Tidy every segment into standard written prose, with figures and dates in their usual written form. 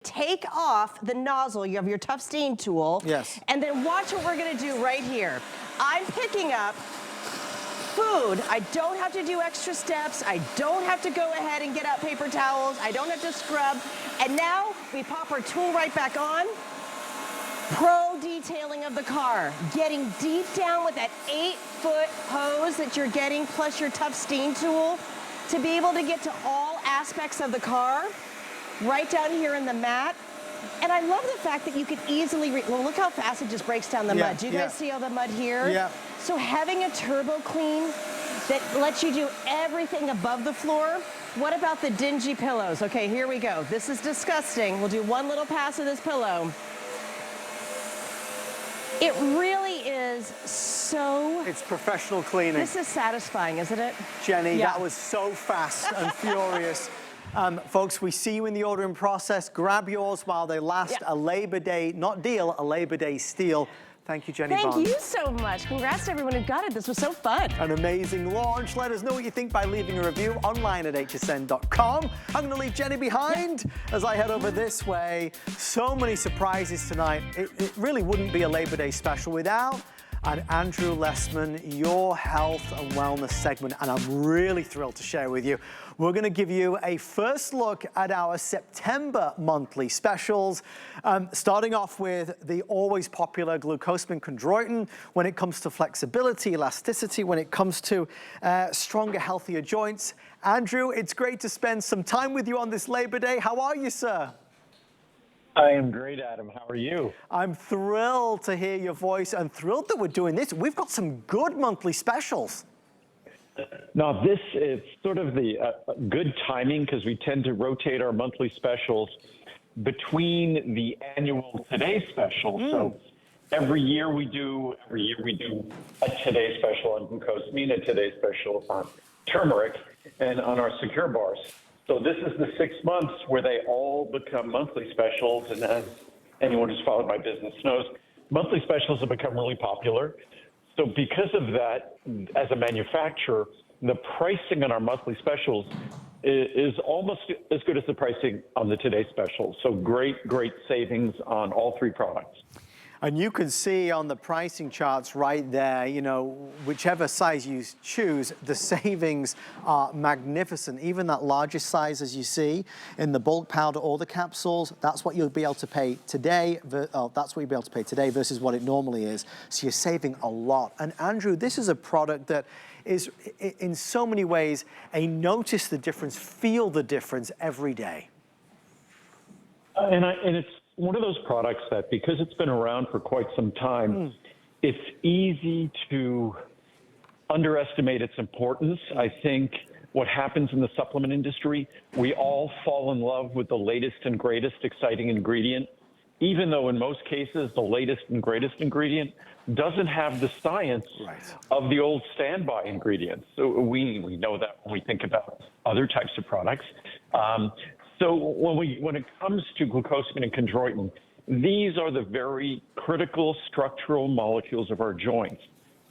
Take off the nozzle of your tough stain tool. Yes. And then watch what we're gonna do right here. I'm picking up food. I don't have to do extra steps. I don't have to go ahead and get out paper towels. I don't have to scrub. And now we pop our tool right back on. Pro detailing of the car. Getting deep down with that 8-foot hose that you're getting, plus your tough stain tool, to be able to get to all aspects of the car. Right down here in the mat. And I love the fact that you could easily, well, look how fast it just breaks down the mud. Do you guys see all the mud here? Yeah. So having a turbo clean that lets you do everything above the floor. What about the dingy pillows? Okay, here we go. This is disgusting. We'll do one little pass of this pillow. It really is so... It's professional cleaning. This is satisfying, isn't it? Jenny, that was so fast and furious. Folks, we see you in the ordering process. Grab yours while they last. A Labor Day, not deal, a Labor Day steal. Thank you, Jenny Barnes. Thank you so much. Congrats to everyone who got it. This was so fun. An amazing launch. Let us know what you think by leaving a review online at hsn.com. I'm going to leave Jenny behind as I head over this way. So many surprises tonight. It really wouldn't be a Labor Day special without and Andrew Lessman, your health and wellness segment, and I'm really thrilled to share with you. We're going to give you a first look at our September monthly specials, starting off with the always popular glucosamine chondroitin when it comes to flexibility, elasticity, when it comes to stronger, healthier joints. Andrew, it's great to spend some time with you on this Labor Day. How are you, sir? I am great, Adam. How are you? I'm thrilled to hear your voice and thrilled that we're doing this. We've got some good monthly specials. Now, this is sort of the good timing because we tend to rotate our monthly specials between the annual Today special. So every year we do a Today special on glucosamine, a Today special on turmeric, and on our Secure bars. So this is the 6 months where they all become monthly specials, and as anyone who's followed my business knows, monthly specials have become really popular. So because of that, as a manufacturer, the pricing on our monthly specials is almost as good as the pricing on the Today special. So great savings on all three products. And you can see on the pricing charts right there, you know, whichever size you choose, the savings are magnificent. Even that largest size, as you see, in the bulk powder or the capsules, that's what you'll be able to pay today. That's what you'll be able to pay today versus what it normally is. So you're saving a lot. And Andrew, this is a product that is, in so many ways, a notice the difference, feel the difference every day. And it's one of those products that, because it's been around for quite some time, it's easy to underestimate its importance. I think what happens in the supplement industry, we all fall in love with the latest and greatest exciting ingredient, even though in most cases the latest and greatest ingredient doesn't have the science of the old standby ingredients. So we know that when we think about other types of products. So when it comes to glucosamine and chondroitin, these are the very critical structural molecules of our joints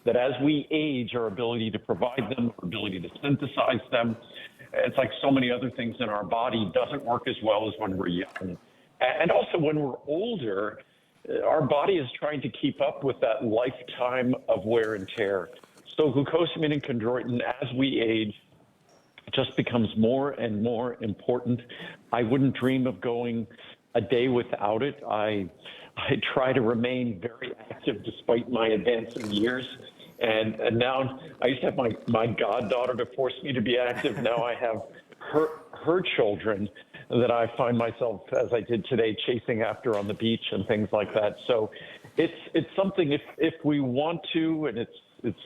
that as we age, our ability to provide them, our ability to synthesize them, it's like so many other things in our body, doesn't work as well as when we're young. And also when we're older, our body is trying to keep up with that lifetime of wear and tear. So glucosamine and chondroitin, as we age, just becomes more and more important. I wouldn't dream of going a day without it. I try to remain very active despite my advancing years. And now I used to have my goddaughter to force me to be active. Now I have her children that I find myself, as I did today, chasing after on the beach and things like that. So it's something, if we want to, and it's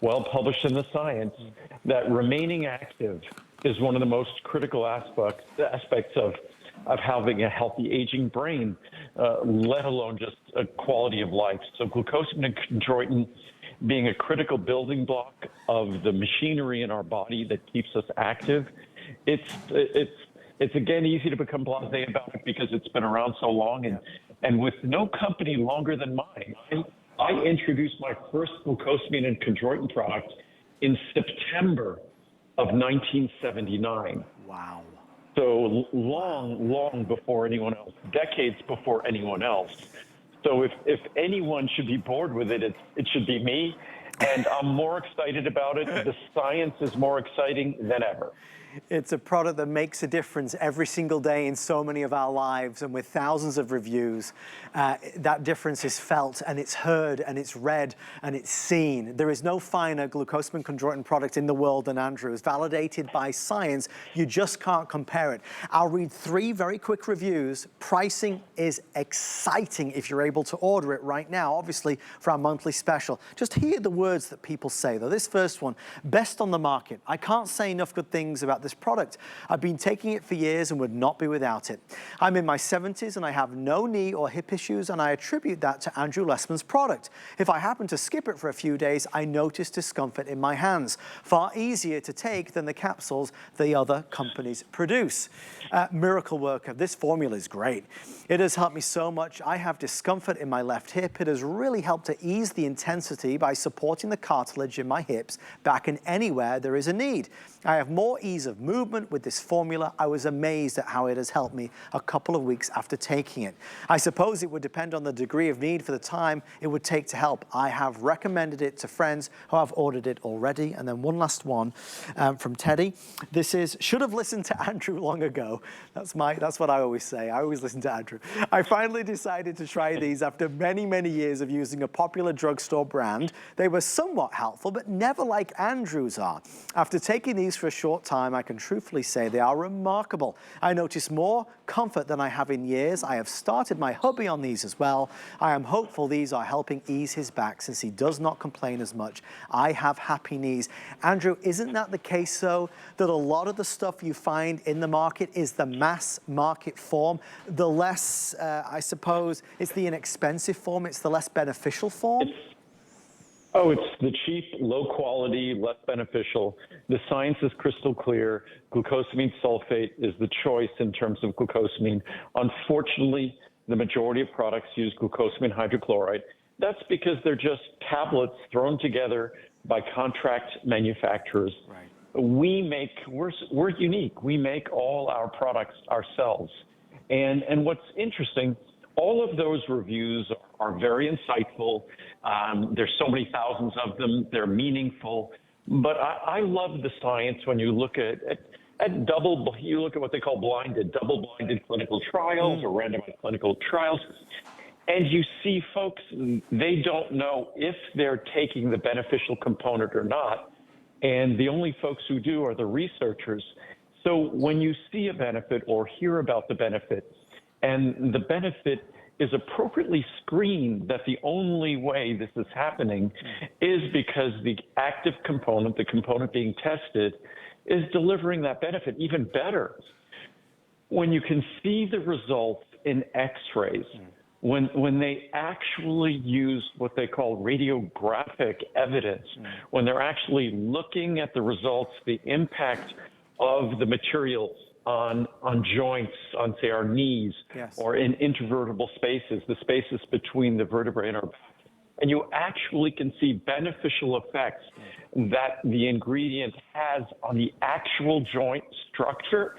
well published in the science, that remaining active is one of the most critical aspects of having a healthy aging brain, let alone just a quality of life. So glucosamine and chondroitin being a critical building block of the machinery in our body that keeps us active, it's again easy to become blasé about it because it's been around so long, and with no company longer than mine. I introduced my first glucosamine and chondroitin product in September of 1979. Wow. So long before anyone else, decades before anyone else. So if anyone should be bored with it, it should be me. And I'm more excited about it. The science is more exciting than ever. It's a product that makes a difference every single day in so many of our lives, and with thousands of reviews, that difference is felt and it's heard and it's read and it's seen. There is no finer glucosamine chondroitin product in the world than Andrew's, validated by science. You just can't compare it. I'll read 3 very quick reviews. Pricing is exciting if you're able to order it right now, obviously for our monthly special. Just hear the words that people say though. This first one, best on the market. I can't say enough good things about this product. I've been taking it for years and would not be without it. I'm in my 70s and I have no knee or hip issues, and I attribute that to Andrew Lessman's product. If I happen to skip it for a few days, I notice discomfort in my hands. Far easier to take than the capsules the other companies produce. Miracle Worker, this formula is great. It has helped me so much. I have discomfort in my left hip. It has really helped to ease the intensity by supporting the cartilage in my hips back and anywhere there is a need. I have more ease of movement with this formula. I was amazed at how it has helped me a couple of weeks after taking it. I suppose it would depend on the degree of need for the time it would take to help. I have recommended it to friends who have ordered it already. And then one last one from Teddy. This is, should have listened to Andrew long ago. That's what I always say. I always listen to Andrew. I finally decided to try these after many, many years of using a popular drugstore brand. They were somewhat helpful, but never like Andrew's are. After taking these for a short time, I can truthfully say they are remarkable. I notice more comfort than I have in years. I have started my hubby on these as well. I am hopeful these are helping ease his back since he does not complain as much. I have happy knees. Andrew, isn't that the case though, that a lot of the stuff you find in the market is the mass market form, the less, I suppose, it's the inexpensive form, it's the less beneficial form? It's the cheap, low quality, less beneficial. The science is crystal clear. Glucosamine sulfate is the choice in terms of glucosamine. Unfortunately, the majority of products use glucosamine hydrochloride. That's because they're just tablets thrown together by contract manufacturers. Right. We're unique. We make all our products ourselves. And what's interesting, all of those reviews are very insightful. There's so many thousands of them. They're meaningful. But I love the science when you look at you look at what they call double-blinded clinical trials or randomized clinical trials, and you see folks, they don't know if they're taking the beneficial component or not. And the only folks who do are the researchers. So when you see a benefit or hear about the benefit, and the benefit is appropriately screened, that the only way this is happening is because the active component, the component being tested, is delivering that benefit even better. When you can see the results in x-rays, when they actually use what they call radiographic evidence, when they're actually looking at the results, the impact of the materials on joints, on say our knees, yes, or in intervertebral spaces, the spaces between the vertebrae and our back. And you actually can see beneficial effects that the ingredient has on the actual joint structure.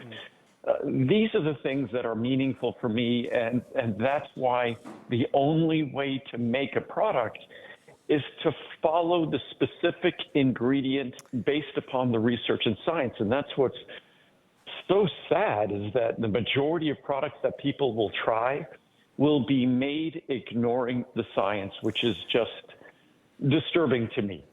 These are the things that are meaningful for me, and that's why the only way to make a product is to follow the specific ingredient based upon the research and science. And that's what's so sad, is that the majority of products that people will try will be made ignoring the science, which is just disturbing to me.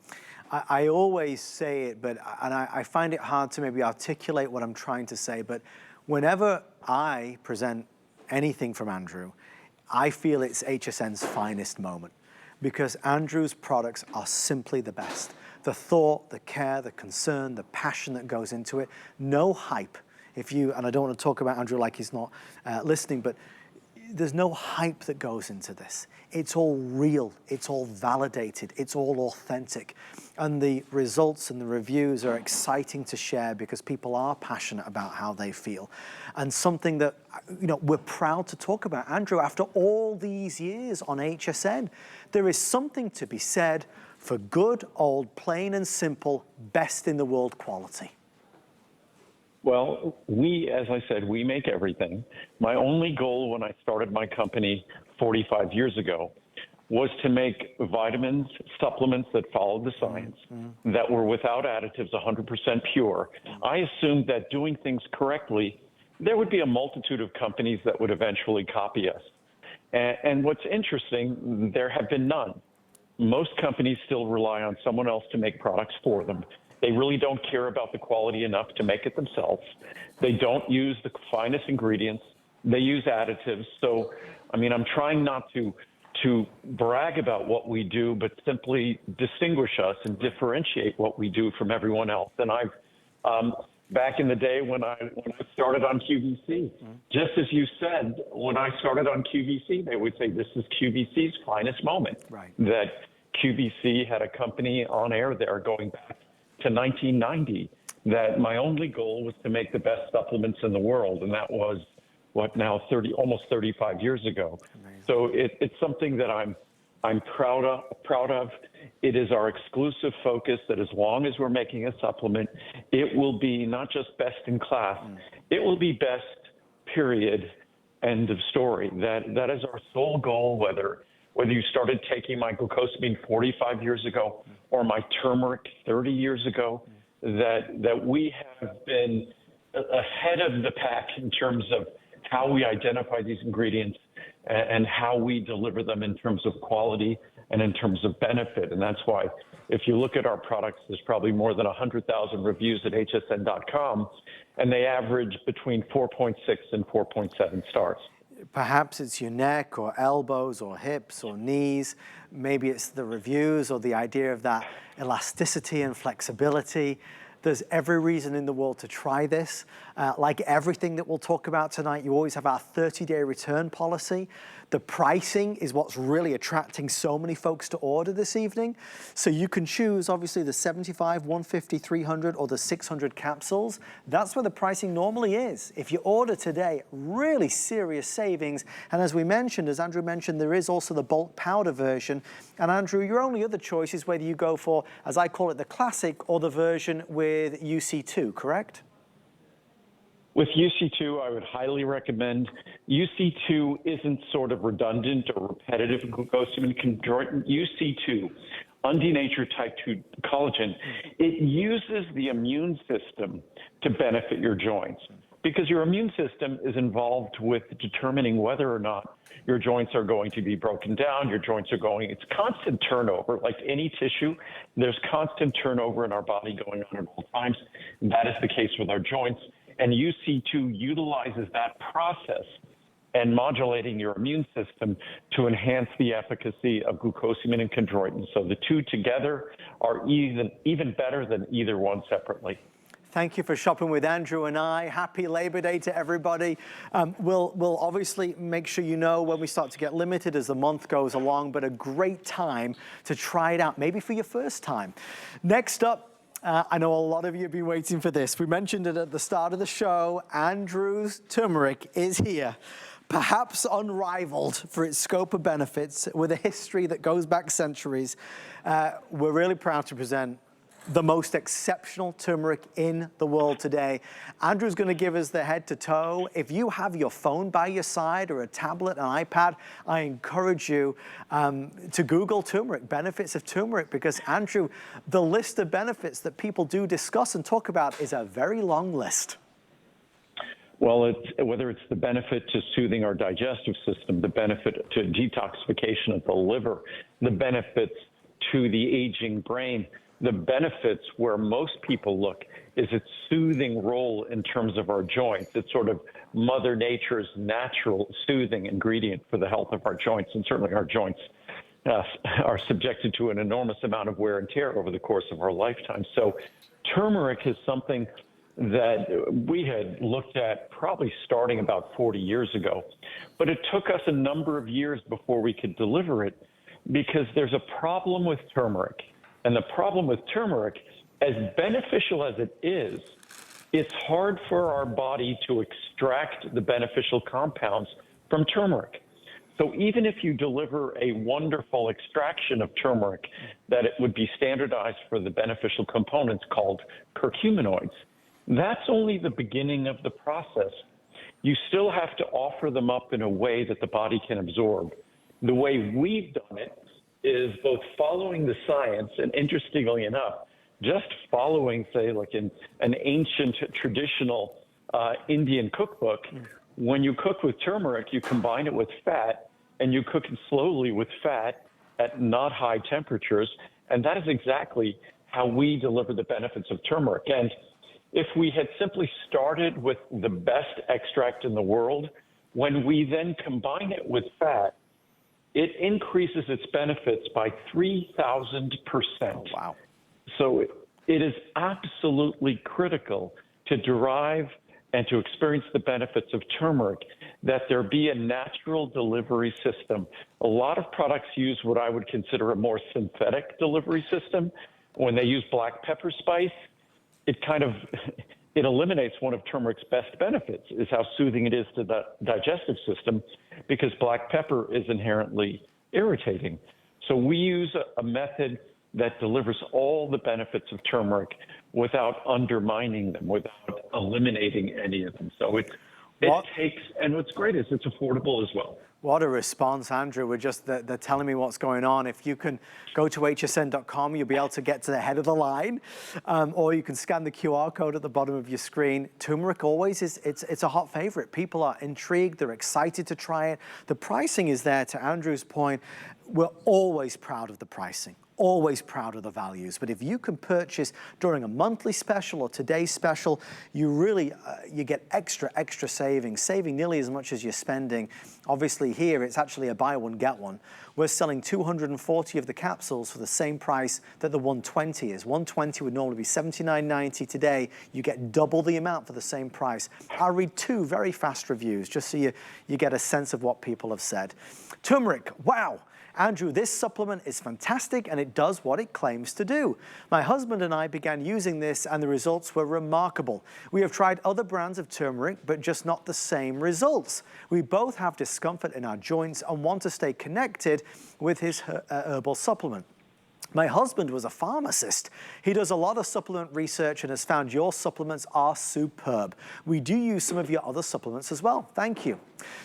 I always say it, and I find it hard to maybe articulate what I'm trying to say, but whenever I present anything from Andrew, I feel it's HSN's finest moment, because Andrew's products are simply the best. The thought, the care, the concern, the passion that goes into it, no hype. And I don't want to talk about Andrew like he's not listening, but there's no hype that goes into this. It's all real, it's all validated, it's all authentic. And the results and the reviews are exciting to share because people are passionate about how they feel. And something that, we're proud to talk about. Andrew, after all these years on HSN, there is something to be said for good, old, plain and simple, best in the world quality. Well, as I said, we make everything. My only goal when I started my company 45 years ago was to make vitamins, supplements that followed the science, that were without additives, 100% pure. I assumed that doing things correctly, there would be a multitude of companies that would eventually copy us. And what's interesting, there have been none. Most companies still rely on someone else to make products for them. They really don't care about the quality enough to make it themselves. They don't use the finest ingredients. They use additives. So, I mean, I'm trying not to brag about what we do, but simply distinguish us and differentiate what we do from everyone else. And I've, back in the day when I started on QVC, just as you said, when I started on QVC, they would say this is QVC's finest moment. Right. That QVC had a company on air there going back to 1990, that my only goal was to make the best supplements in the world. And that was, what now, almost 35 years ago. Amazing. So it's something that I'm proud of. It is our exclusive focus that as long as we're making a supplement, it will be not just best in class, it will be best, period, end of story. That is our sole goal, whether you started taking my glucosamine 45 years ago or my turmeric 30 years ago, that we have been ahead of the pack in terms of how we identify these ingredients and how we deliver them in terms of quality and in terms of benefit. And that's why if you look at our products, there's probably more than 100,000 reviews at hsn.com, and they average between 4.6 and 4.7 stars. Perhaps it's your neck or elbows or hips or knees. Maybe it's the reviews or the idea of that elasticity and flexibility. There's every reason in the world to try this. Like everything that we'll talk about tonight, you always have our 30-day return policy. The pricing is what's really attracting so many folks to order this evening. So you can choose, obviously, the 75, 150, 300, or the 600 capsules. That's where the pricing normally is. If you order today, really serious savings. And as we mentioned, as Andrew mentioned, there is also the bulk powder version. And Andrew, your only other choice is whether you go for, as I call it, the classic or the version with UC2, correct? With UC2, I would highly recommend. UC2 isn't sort of redundant or repetitive glucosamine chondroitin. UC2, undenatured type 2 collagen, it uses the immune system to benefit your joints, because your immune system is involved with determining whether or not your joints are going to be broken down, it's constant turnover. Like any tissue, there's constant turnover in our body going on at all times. That is the case with our joints. And UC2 utilizes that process and modulating your immune system to enhance the efficacy of glucosamine and chondroitin. So the two together are even better than either one separately. Thank you for shopping with Andrew and I. Happy Labor Day to everybody. We'll obviously make sure you know when we start to get limited as the month goes along, but a great time to try it out, maybe for your first time. Next up, I know a lot of you have been waiting for this. We mentioned it at the start of the show. Andrew's turmeric is here, perhaps unrivaled for its scope of benefits, with a history that goes back centuries. We're really proud to present the most exceptional turmeric in the world today. Andrew's going to give us the head to toe. If you have your phone by your side or a tablet, an iPad, I encourage you to Google turmeric, benefits of turmeric, because Andrew, the list of benefits that people do discuss and talk about is a very long list. Well, whether it's the benefit to soothing our digestive system, the benefit to detoxification of the liver, the benefits to the aging brain, the benefits where most people look is its soothing role in terms of our joints. It's sort of Mother Nature's natural soothing ingredient for the health of our joints, and certainly our joints are subjected to an enormous amount of wear and tear over the course of our lifetime. So turmeric is something that we had looked at probably starting about 40 years ago, but it took us a number of years before we could deliver it, because there's a problem with turmeric. And the problem with turmeric, as beneficial as it is, it's hard for our body to extract the beneficial compounds from turmeric. So even if you deliver a wonderful extraction of turmeric, that it would be standardized for the beneficial components called curcuminoids, That's only the beginning of the process. You still have to offer them up in a way that the body can absorb. The way we've done it is both following the science and, interestingly enough, just following, say, like in an ancient traditional Indian cookbook. When you cook with turmeric, you combine it with fat, and you cook it slowly with fat at not high temperatures. And that is exactly how we deliver the benefits of turmeric. And if we had simply started with the best extract in the world, when we then combine it with fat, it increases its benefits by 3,000%. Oh, wow. So it is absolutely critical to derive and to experience the benefits of turmeric, that there be a natural delivery system. A lot of products use what I would consider a more synthetic delivery system. When they use black pepper spice, it eliminates one of turmeric's best benefits, is how soothing it is to the digestive system, because black pepper is inherently irritating. So we use a method that delivers all the benefits of turmeric without undermining them, without eliminating any of them. So it takes, and what's great is it's affordable as well. What a response, Andrew. They're telling me what's going on. If you can go to hsn.com, you'll be able to get to the head of the line, or you can scan the QR code at the bottom of your screen. Turmeric always it's a hot favorite. People are intrigued, they're excited to try it. The pricing is there, to Andrew's point. We're always proud of the pricing. Always proud of the values, but if you can purchase during a monthly special or today's special, you really you get extra saving nearly as much as you're spending. Obviously here it's actually a buy one get one. We're selling 240 of the capsules for the same price that the 120 is. 120 would normally be $79.90. Today you get double the amount for the same price. I'll read two very fast reviews just so you get a sense of what people have said. Turmeric, wow. Andrew, this supplement is fantastic and it does what it claims to do. My husband and I began using this and the results were remarkable. We have tried other brands of turmeric, but just not the same results. We both have discomfort in our joints and want to stay connected with his herbal supplement. My husband was a pharmacist. He does a lot of supplement research and has found your supplements are superb. We do use some of your other supplements as well. Thank you.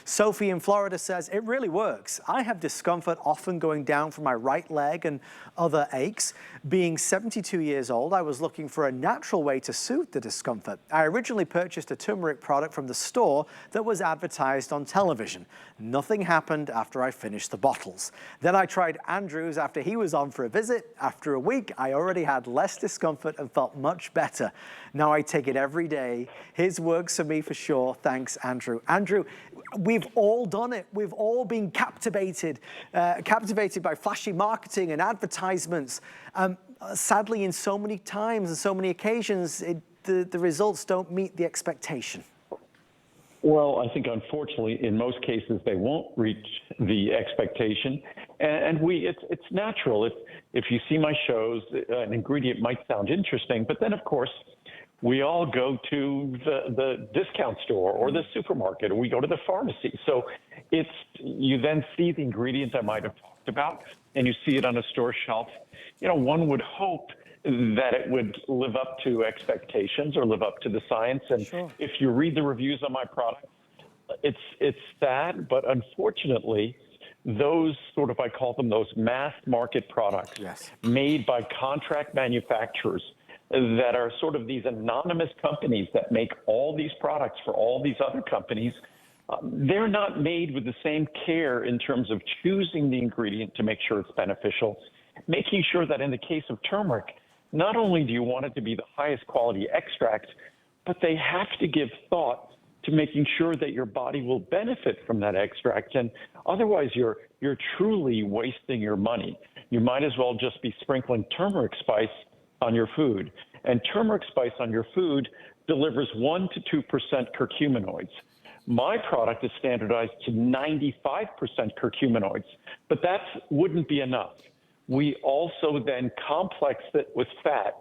Sophie in Florida says, it really works. I have discomfort often going down from my right leg and other aches. Being 72 years old, I was looking for a natural way to soothe the discomfort. I originally purchased a turmeric product from the store that was advertised on television. Nothing happened after I finished the bottles. Then I tried Andrew's after he was on for a visit. After a week, I already had less discomfort and felt much better. Now I take it every day. His works for me for sure. Thanks, Andrew. Andrew, we've all done it. We've all been captivated by flashy marketing and advertisements. Sadly, in so many times and so many occasions, the results don't meet the expectation. Well, I think unfortunately, in most cases, they won't reach the expectation. And it's natural. If you see my shows, an ingredient might sound interesting, but then of course, we all go to the discount store or the supermarket, or we go to the pharmacy. So you then see the ingredient I might have talked about, and you see it on a store shelf. You know, one would hope that it would live up to expectations or live up to the science. And sure. If you read the reviews on my product, it's sad, but unfortunately, those sort of, I call them those mass market products, yes, made by contract manufacturers that are sort of these anonymous companies that make all these products for all these other companies. They're not made with the same care in terms of choosing the ingredient to make sure it's beneficial, making sure that in the case of turmeric, not only do you want it to be the highest quality extract, but they have to give thought to making sure that your body will benefit from that extract. And otherwise, you're truly wasting your money. You might as well just be sprinkling turmeric spice on your food. And turmeric spice on your food delivers 1% to 2% curcuminoids. My product is standardized to 95% curcuminoids, but that wouldn't be enough. We also then complex it with fat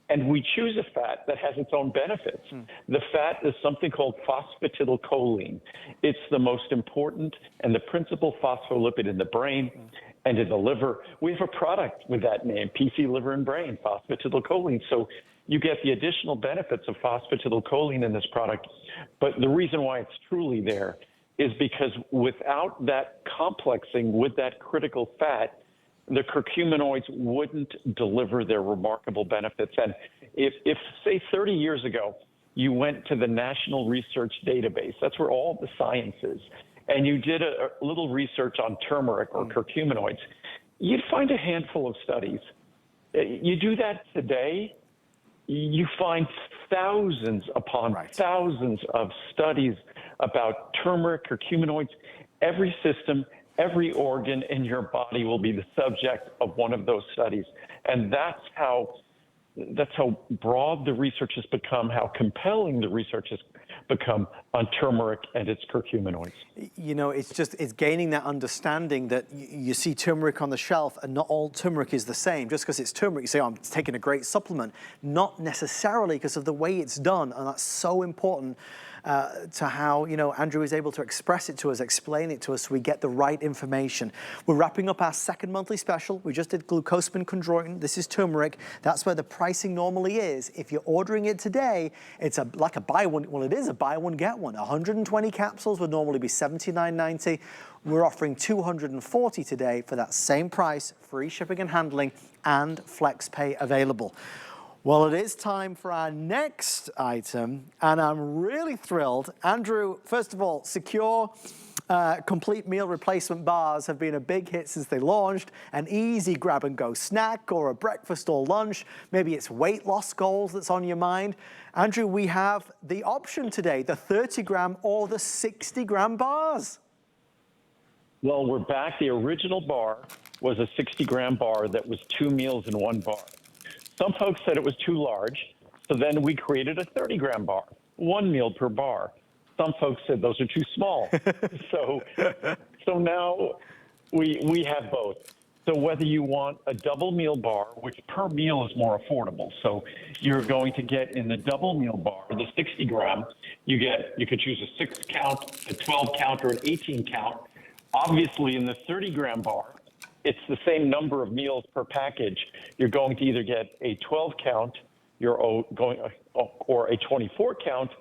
And we choose a fat that has its own benefits. The fat is something called phosphatidylcholine. It's the most important and the principal phospholipid in the brain and in the liver. We have a product with that name, PC Liver and Brain, phosphatidylcholine. So you get the additional benefits of phosphatidylcholine in this product. But the reason why it's truly there is because without that complexing with that critical fat, the curcuminoids wouldn't deliver their remarkable benefits. And if say 30 years ago, you went to the National Research Database, that's where all the science is, and you did a little research on turmeric or curcuminoids, you'd find a handful of studies. You do that today, you find thousands upon thousands of studies about turmeric, curcuminoids. Every system, every organ in your body will be the subject of one of those studies. And that's how broad the research has become, how compelling the research has become on turmeric and its curcuminoids. You know, it's gaining that understanding that you see turmeric on the shelf and not all turmeric is the same. Just because it's turmeric, you say, oh, I'm taking a great supplement. Not necessarily because of the way it's done. And that's so important to how, you know, Andrew is able to express it to us, explain it to us so we get the right information. We're wrapping up our second monthly special. We just did glucosamine chondroitin. This is turmeric. That's where the pricing normally is. If you're ordering it today, it's like a buy one. Well, it is a buy one, get one. 120 capsules would normally be $79.90. We're offering 240 today for that same price, free shipping and handling, and flex pay available. Well, it is time for our next item, and I'm really thrilled. Andrew, first of all, Secure complete meal replacement bars have been a big hit since they launched. An easy grab-and-go snack or a breakfast or lunch. Maybe it's weight loss goals that's on your mind. Andrew, we have the option today, the 30-gram or the 60-gram bars. Well, we're back. The original bar was a 60-gram bar that was 2 meals in 1 bar. Some folks said it was too large, so then we created a 30-gram bar, 1 meal per bar. Some folks said those are too small. So now we have both. So whether you want a double meal bar, which per meal is more affordable, so you're going to get in the double meal bar, the 60-gram, you could choose a 6 count, a 12 count, or an 18 count. Obviously, in the 30-gram bar, it's the same number of meals per package. You're going to either get a 12 count, or a 24 count,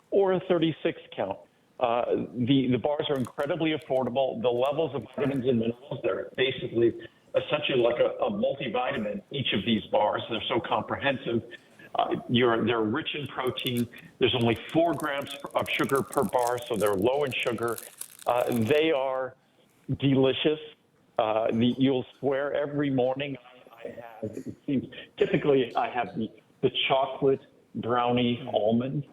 or a 36 count. The bars are incredibly affordable. The levels of vitamins and minerals, they're basically essentially like a multivitamin, each of these bars. They're so comprehensive. They're rich in protein. There's only 4 grams of sugar per bar, so they're low in sugar. They are delicious. You'll swear every morning typically I have the chocolate brownie almond,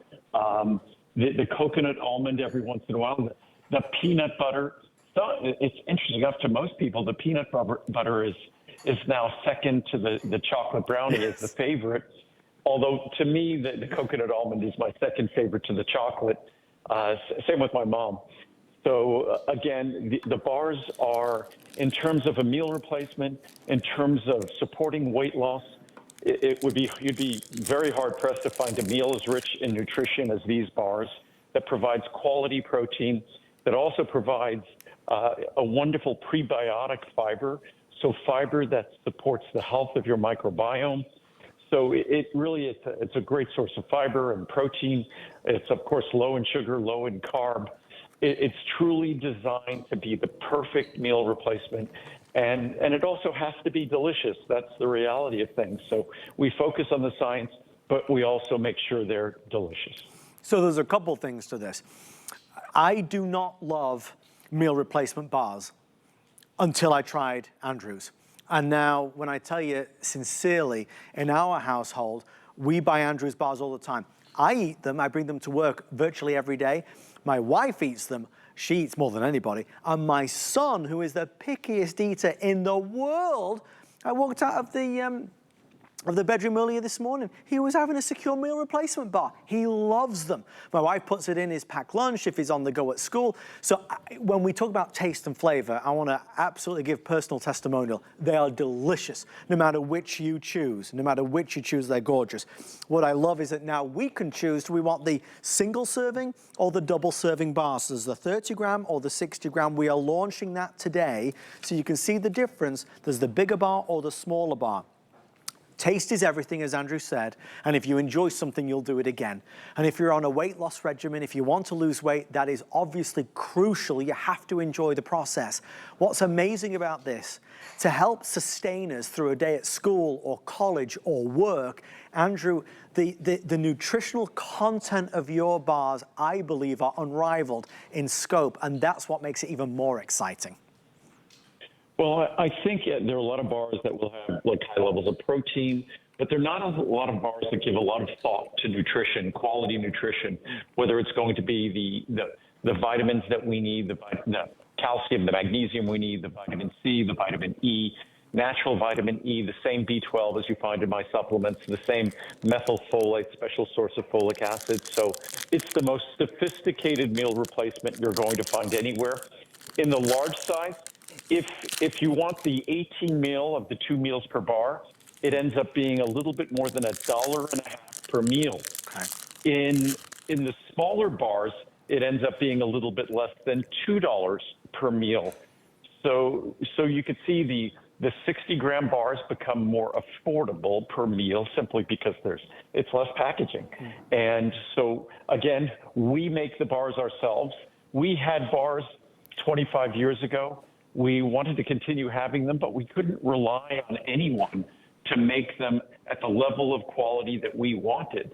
the coconut almond every once in a while, the peanut butter. So it's interesting enough to most people, the peanut butter is now second to the chocolate brownie as the favorite. Although to me, the coconut almond is my second favorite to the chocolate. Same with my mom. So again, the bars are, in terms of a meal replacement, in terms of supporting weight loss, you'd be very hard pressed to find a meal as rich in nutrition as these bars, that provides quality protein, that also provides a wonderful prebiotic fiber, so fiber that supports the health of your microbiome. So it really it's a great source of fiber and protein. It's of course low in sugar, low in carb. It's truly designed to be the perfect meal replacement. And it also has to be delicious. That's the reality of things. So we focus on the science, but we also make sure they're delicious. So there's a couple things to this. I do not love meal replacement bars until I tried Andrew's. And now when I tell you sincerely, in our household, we buy Andrew's bars all the time. I eat them, I bring them to work virtually every day. My wife eats them, she eats more than anybody. And my son, who is the pickiest eater in the world, I walked out of the of the bedroom earlier this morning. He was having a secure meal replacement bar. He loves them. My wife puts it in his packed lunch if he's on the go at school. So when we talk about taste and flavor, I want to absolutely give personal testimonial. They are delicious, no matter which you choose. No matter which you choose, they're gorgeous. What I love is that now we can choose, do we want the single serving or the double serving bars? So there's the 30 gram or the 60 gram. We are launching that today, so you can see the difference. There's the bigger bar or the smaller bar. Taste is everything, as Andrew said, and if you enjoy something, you'll do it again. And if you're on a weight loss regimen, if you want to lose weight, that is obviously crucial. You have to enjoy the process. What's amazing about this, to help sustain us through a day at school or college or work, Andrew, the nutritional content of your bars, I believe, are unrivaled in scope, and that's what makes it even more exciting. Well, I think there are a lot of bars that will have like high levels of protein, but there are not a lot of bars that give a lot of thought to nutrition, quality nutrition, whether it's going to be the vitamins that we need, the calcium, the magnesium we need, the vitamin C, the vitamin E, natural vitamin E, the same B12 as you find in my supplements, the same methylfolate, special source of folic acid. So it's the most sophisticated meal replacement you're going to find anywhere. In the large size, if you want the 18 meal of the 2 meals per bar, it ends up being a little bit more than $1.50 per meal. Okay. In the smaller bars, it ends up being a little bit less than $2 per meal. So you could see the 60-gram bars become more affordable per meal simply because it's less packaging. And so again, we make the bars ourselves. We had bars 25 years ago. We wanted to continue having them, but we couldn't rely on anyone to make them at the level of quality that we wanted.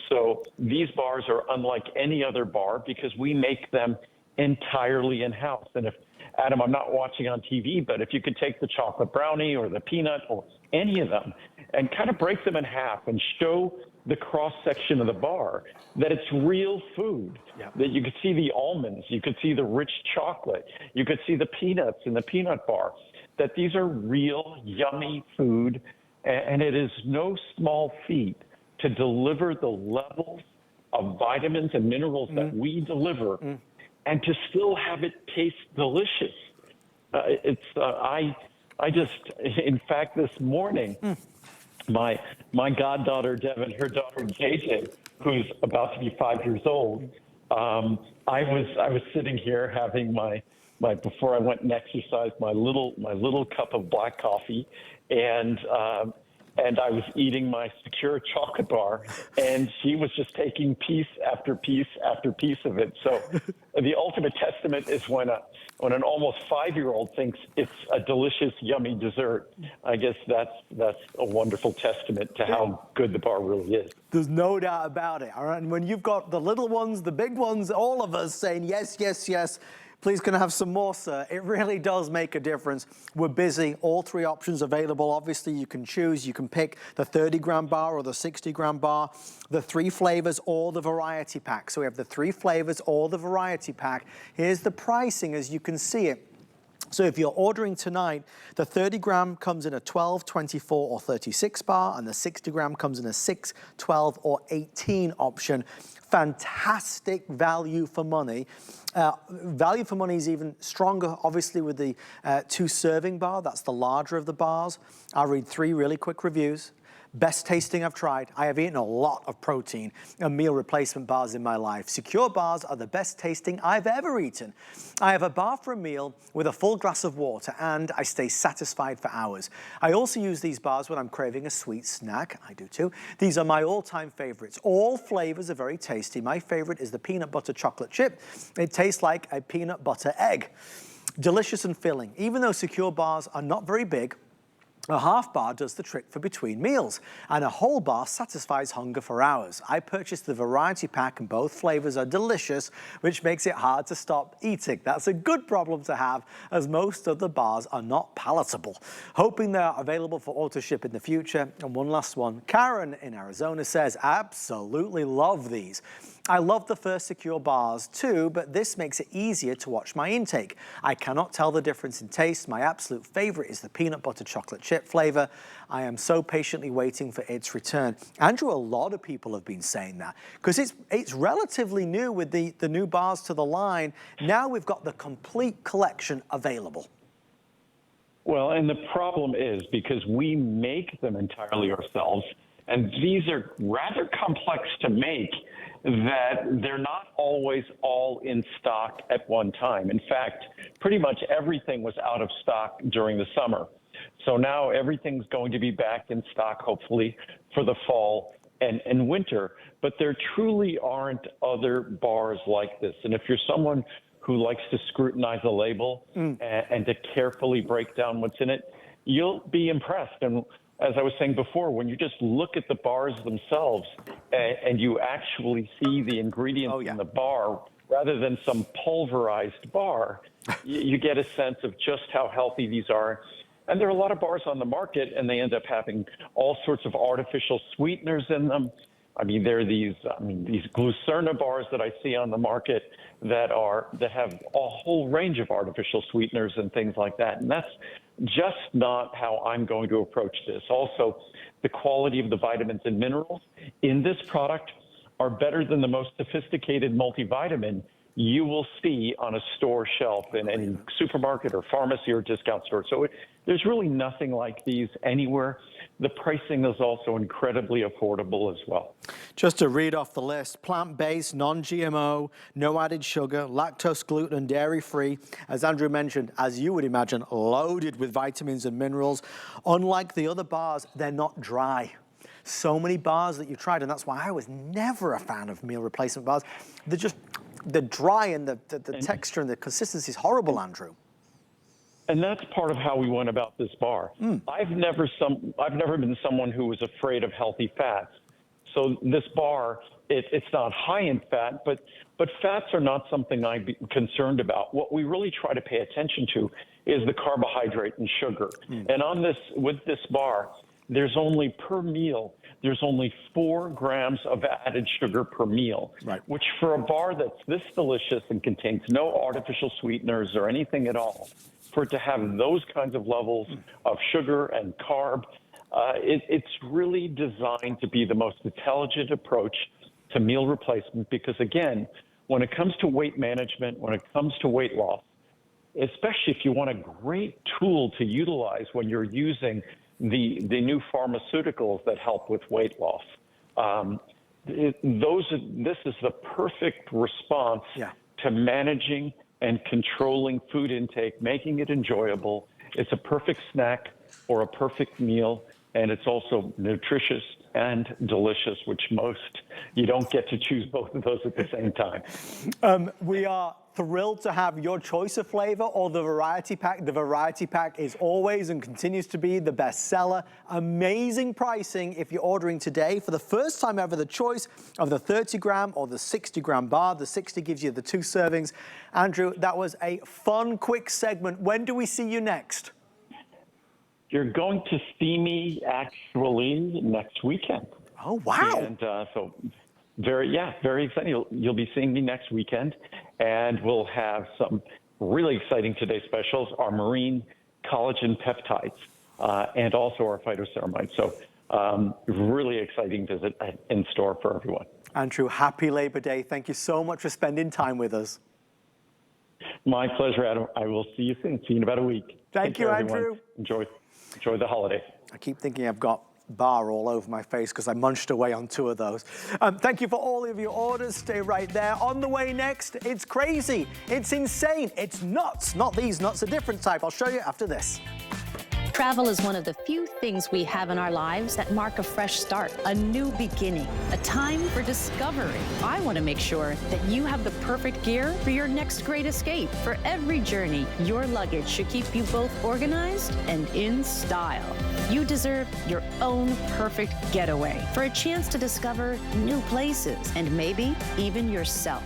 So these bars are unlike any other bar because we make them entirely in-house. And if, Adam, I'm not watching on TV, but if you could take the chocolate brownie or the peanut or any of them and kind of break them in half and show the cross-section of the bar that it's real food, that you could see the almonds, you could see the rich chocolate, you could see the peanuts in the peanut bar, that these are real yummy food, and it is no small feat to deliver the levels of vitamins and minerals that we deliver and to still have it taste delicious. I just, in fact, this morning, my goddaughter, Devin, her daughter, JJ, who's about to be 5 years old, I was sitting here having my before I went and exercised, my little cup of black coffee, and I was eating my secure chocolate bar, and she was just taking piece after piece after piece of it. So the ultimate testament is when an almost 5-year-old thinks it's a delicious, yummy dessert. I guess that's a wonderful testament to how good the bar really is. There's no doubt about it. All right, and when you've got the little ones, the big ones, all of us saying yes, yes, yes, please can I have some more, sir? It really does make a difference. We're busy, all 3 options available. Obviously, you can choose. You can pick the 30-gram bar or the 60-gram bar, the 3 flavors or the variety pack. So we have the 3 flavors or the variety pack. Here's the pricing as you can see it. So if you're ordering tonight, the 30-gram comes in a 12, 24, or 36 bar, and the 60-gram comes in a 6, 12, or 18 option. Fantastic value for money. Value for money is even stronger, obviously, with the 2-serving bar. That's the larger of the bars. I'll read 3 really quick reviews. Best tasting I've tried. I have eaten a lot of protein and meal replacement bars in my life. Secure bars are the best tasting I've ever eaten. I have a bar for a meal with a full glass of water, and I stay satisfied for hours. I also use these bars when I'm craving a sweet snack. I do too. These are my all-time favorites. All flavors are very tasty. My favorite is the peanut butter chocolate chip. It tastes like a peanut butter egg. Delicious and filling. Even though secure bars are not very big, a half bar does the trick for between meals, and a whole bar satisfies hunger for hours. I purchased the variety pack, and both flavors are delicious, which makes it hard to stop eating. That's a good problem to have, as most of the bars are not palatable. Hoping they are available for auto ship in the future. And one last one. Karen in Arizona says, absolutely love these. I love the First Secure bars too, but this makes it easier to watch my intake. I cannot tell the difference in taste. My absolute favorite is the peanut butter chocolate chip flavor. I am so patiently waiting for its return. Andrew, a lot of people have been saying that because it's relatively new with the new bars to the line. Now we've got the complete collection available. Well, and the problem is because we make them entirely ourselves, and these are rather complex to make, that they're not always all in stock at one time. In fact, pretty much everything was out of stock during the summer. So now everything's going to be back in stock, hopefully, for the fall and winter. But there truly aren't other bars like this. And if you're someone who likes to scrutinize a label and to carefully break down what's in it, you'll be impressed. And as I was saying before, when you just look at the bars themselves and you actually see the ingredients in the bar rather than some pulverized bar, you get a sense of just how healthy these are. And there are a lot of bars on the market, and they end up having all sorts of artificial sweeteners in them. I mean, there are these Glucerna bars that I see on the market that have a whole range of artificial sweeteners and things like that. And that's just not how I'm going to approach this. Also, the quality of the vitamins and minerals in this product are better than the most sophisticated multivitamin you will see on a store shelf in any supermarket or pharmacy or discount store. So there's really nothing like these anywhere. The pricing is also incredibly affordable as well. Just to read off the list: plant-based, non-GMO, no added sugar, lactose, gluten, and dairy-free. As Andrew mentioned, as you would imagine, loaded with vitamins and minerals. Unlike the other bars, they're not dry. So many bars that you tried, and that's why I was never a fan of meal replacement bars. They're dry, and the texture and the consistency is horrible, Andrew. And that's part of how we went about this bar. I've never been someone who was afraid of healthy fats. So this bar, it's not high in fat, but fats are not something I'd be concerned about. What we really try to pay attention to is the carbohydrate and sugar. And with this bar, there's only per meal, there's only 4 grams of added sugar per meal, which for a bar that's this delicious and contains no artificial sweeteners or anything at all, for it to have those kinds of levels of sugar and carb, it's really designed to be the most intelligent approach to meal replacement. Because again, when it comes to weight management, when it comes to weight loss, especially if you want a great tool to utilize when you're using the new pharmaceuticals that help with weight loss, this is the perfect response to managing and controlling food intake, making it enjoyable. It's a perfect snack or a perfect meal, and it's also nutritious and delicious, which you don't get to choose both of those at the same time. We are thrilled to have your choice of flavor or the variety pack. The variety pack is always and continues to be the best seller. Amazing pricing if you're ordering today. For the first time ever, the choice of the 30-gram or the 60-gram bar. The 60 gives you the 2 servings. Andrew, that was a fun, quick segment. When do we see you next? You're going to see me actually next weekend. Oh, wow. And so very exciting. You'll be seeing me next weekend, and we'll have some really exciting Today specials, our marine collagen peptides, and also our phytoceramides. So really exciting visit in store for everyone. Andrew, happy Labor Day. Thank you so much for spending time with us. My pleasure, Adam. I will see you soon. See you in about a week. Thank you, Andrew. Enjoy the holiday. I keep thinking I've got bar all over my face because I munched away on 2 of those. Thank you for all of your orders. Stay right there. On the way next, it's crazy. It's insane. It's nuts. Not these nuts, a different type. I'll show you after this. Travel is one of the few things we have in our lives that mark a fresh start, a new beginning, a time for discovery. I want to make sure that you have the perfect gear for your next great escape. For every journey, your luggage should keep you both organized and in style. You deserve your own perfect getaway for a chance to discover new places and maybe even yourself.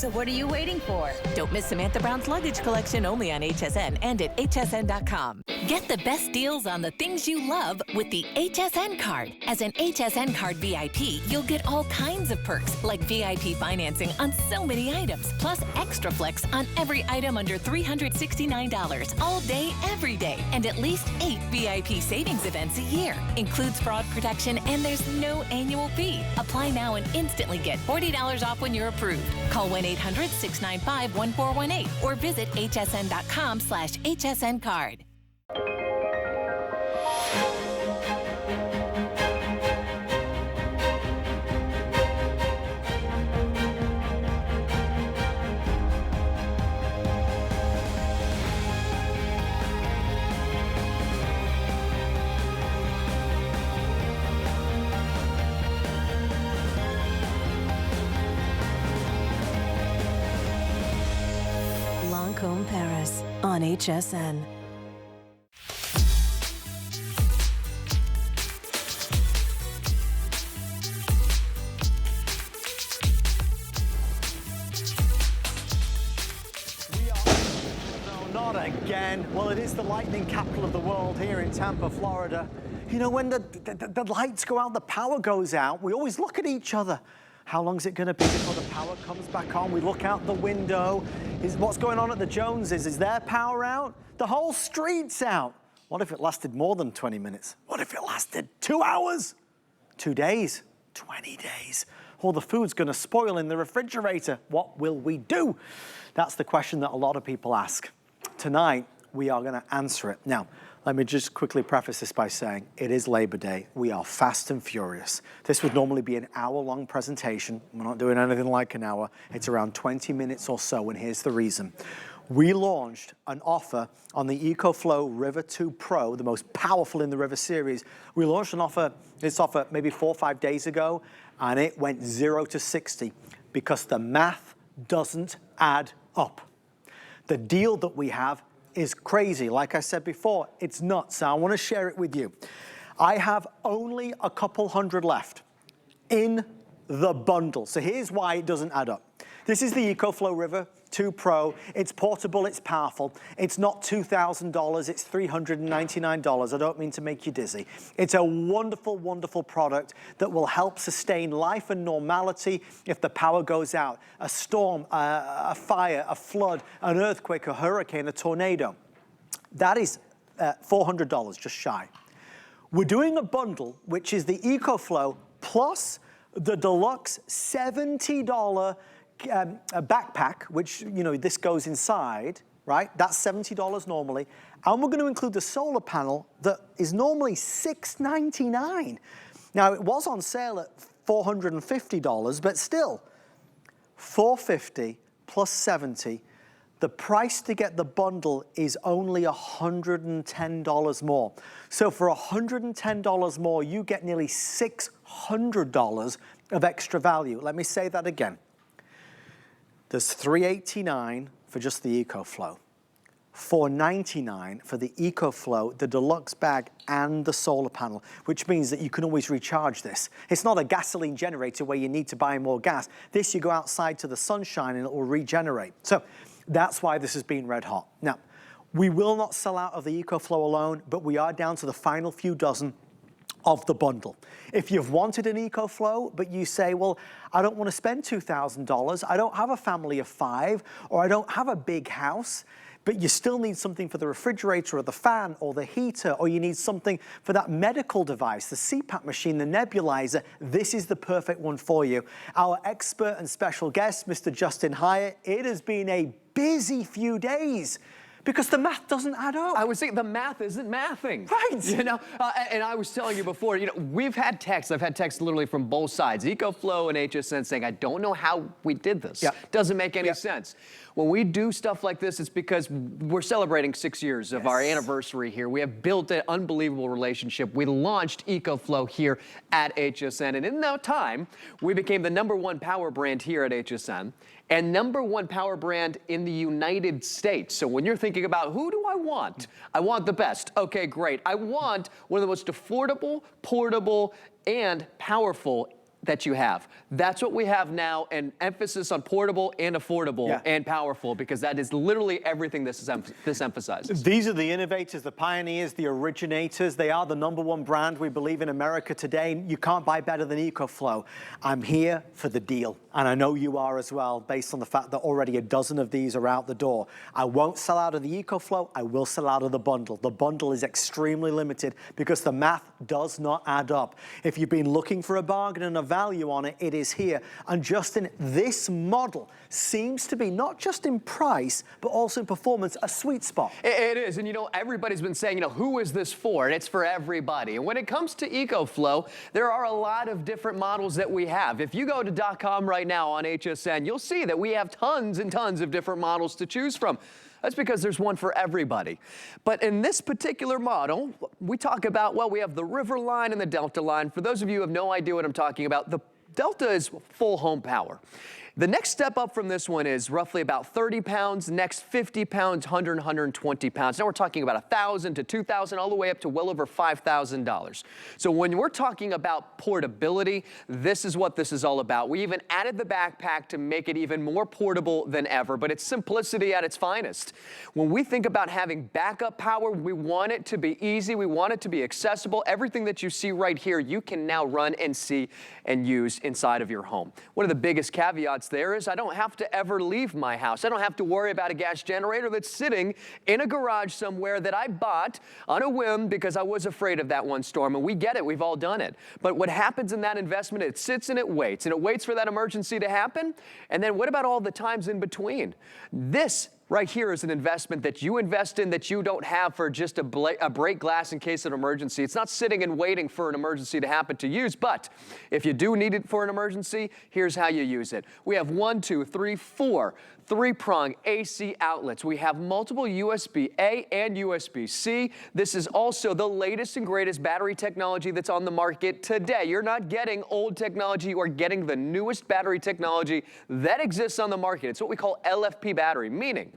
So what are you waiting for? Don't miss Samantha Brown's luggage collection only on HSN and at hsn.com. Get the best deals on the things you love with the HSN card. As an HSN card VIP, you'll get all kinds of perks like VIP financing on so many items, plus extra flex on every item under $369 all day, every day, and at least 8 VIP savings events a year. Includes fraud protection and there's no annual fee. Apply now and instantly get $40 off when you're approved. Call 1-800-695-1418 or visit hsn.com/HSN card. Lancôme Paris on HSN. Not again. Well, it is the lightning capital of the world here in Tampa, Florida. You know, when the lights go out, the power goes out, we always look at each other. How long is it going to be before the power comes back on? We look out the window. What's going on at the Joneses? Is their power out? The whole street's out. What if it lasted more than 20 minutes? What if it lasted 2 hours? 2 days? 20 days? All the food's going to spoil in the refrigerator. What will we do? That's the question that a lot of people ask. Tonight, we are going to answer it. Now, let me just quickly preface this by saying it is Labor Day. We are fast and furious. This would normally be an hour-long presentation. We're not doing anything like an hour. It's around 20 minutes or so, and here's the reason. We launched an offer on the EcoFlow River 2 Pro, the most powerful in the River series. We launched this offer maybe 4 or 5 days ago, and it went 0 to 60 because the math doesn't add up. The deal that we have is crazy. Like I said before, it's nuts. So I want to share it with you. I have only a couple hundred left in the bundle. So here's why it doesn't add up. This is the EcoFlow River 2 Pro. It's portable, it's powerful. It's not $2,000, it's $399. I don't mean to make you dizzy. It's a wonderful, wonderful product that will help sustain life and normality if the power goes out. A storm, a fire, a flood, an earthquake, a hurricane, a tornado. That is $400, just shy. We're doing a bundle, which is the EcoFlow plus the deluxe $70 a backpack, which, you know, this goes inside, right? That's $70 normally. And we're going to include the solar panel that is normally $699. Now, it was on sale at $450, but still, $450 plus $70. The price to get the bundle is only $110 more. So for $110 more, you get nearly $600 of extra value. Let me say that again. There's $389 for just the EcoFlow, $499 for the EcoFlow, the deluxe bag, and the solar panel, which means that you can always recharge this. It's not a gasoline generator where you need to buy more gas. This, you go outside to the sunshine and it will regenerate. So that's why this has been red hot. Now, we will not sell out of the EcoFlow alone, but we are down to the final few dozen of the bundle. If you've wanted an EcoFlow, but you say, well, I don't want to spend $2,000, I don't have a family of 5, or I don't have a big house, but you still need something for the refrigerator or the fan or the heater, or you need something for that medical device, the CPAP machine, the nebulizer, this is the perfect one for you. Our expert and special guest, Mr. Justin Hyatt, it has been a busy few days, because the math doesn't add up. I would say the math isn't mathing. Right. You know, and I was telling you before, you know, we've had texts, I've had texts literally from both sides, EcoFlow and HSN, saying, I don't know how we did this. Doesn't make any sense. When we do stuff like this, it's because we're celebrating 6 years of our anniversary here. We have built an unbelievable relationship. We launched EcoFlow here at HSN, and in that time, we became the #1 power brand here at HSN and #1 power brand in the United States. So when you're thinking about who do I want the best. Okay, great. I want one of the most affordable, portable, and powerful that you have. That's what we have now, and emphasis on portable and affordable and powerful, because that is literally everything this emphasizes. These are the innovators, the pioneers, the originators. They are the #1 brand we believe in America today. You can't buy better than EcoFlow. I'm here for the deal, and I know you are as well, based on the fact that already a dozen of these are out the door. I won't sell out of the EcoFlow, I will sell out of the bundle. The bundle is extremely limited because the math does not add up. If you've been looking for a bargain and a value on it, it is here. And Justin, this model seems to be not just in price, but also in performance, a sweet spot. It is, and you know, everybody's been saying, you know, who is this for? And it's for everybody. And when it comes to EcoFlow, there are a lot of different models that we have. If you go to .com right now on HSN, you'll see that we have tons and tons of different models to choose from. That's because there's one for everybody. But in this particular model, we talk about, well, we have the River line and the Delta line. For those of you who have no idea what I'm talking about, the Delta is full home power. The next step up from this one is roughly about 30 pounds, next 50 pounds, 100, 120 pounds. Now we're talking about 1,000 to 2,000, all the way up to well over $5,000. So when we're talking about portability, this is what this is all about. We even added the backpack to make it even more portable than ever, but it's simplicity at its finest. When we think about having backup power, we want it to be easy, we want it to be accessible. Everything that you see right here, you can now run and see and use inside of your home. One of the biggest caveats there is I don't have to ever leave my house. I don't have to worry about a gas generator that's sitting in a garage somewhere that I bought on a whim because I was afraid of that one storm. And we get it, we've all done it. But what happens in that investment, it sits and it waits for that emergency to happen. And then what about all the times in between? This right here is an investment that you invest in that you don't have for just a break glass in case of an emergency. It's not sitting and waiting for an emergency to happen to use, but if you do need it for an emergency, here's how you use it. We have 1, 2, 3, 4 three-prong AC outlets. We have multiple USB-A and USB-C. This is also the latest and greatest battery technology that's on the market today. You're not getting old technology, you are getting the newest battery technology that exists on the market. It's what we call LFP battery, meaning,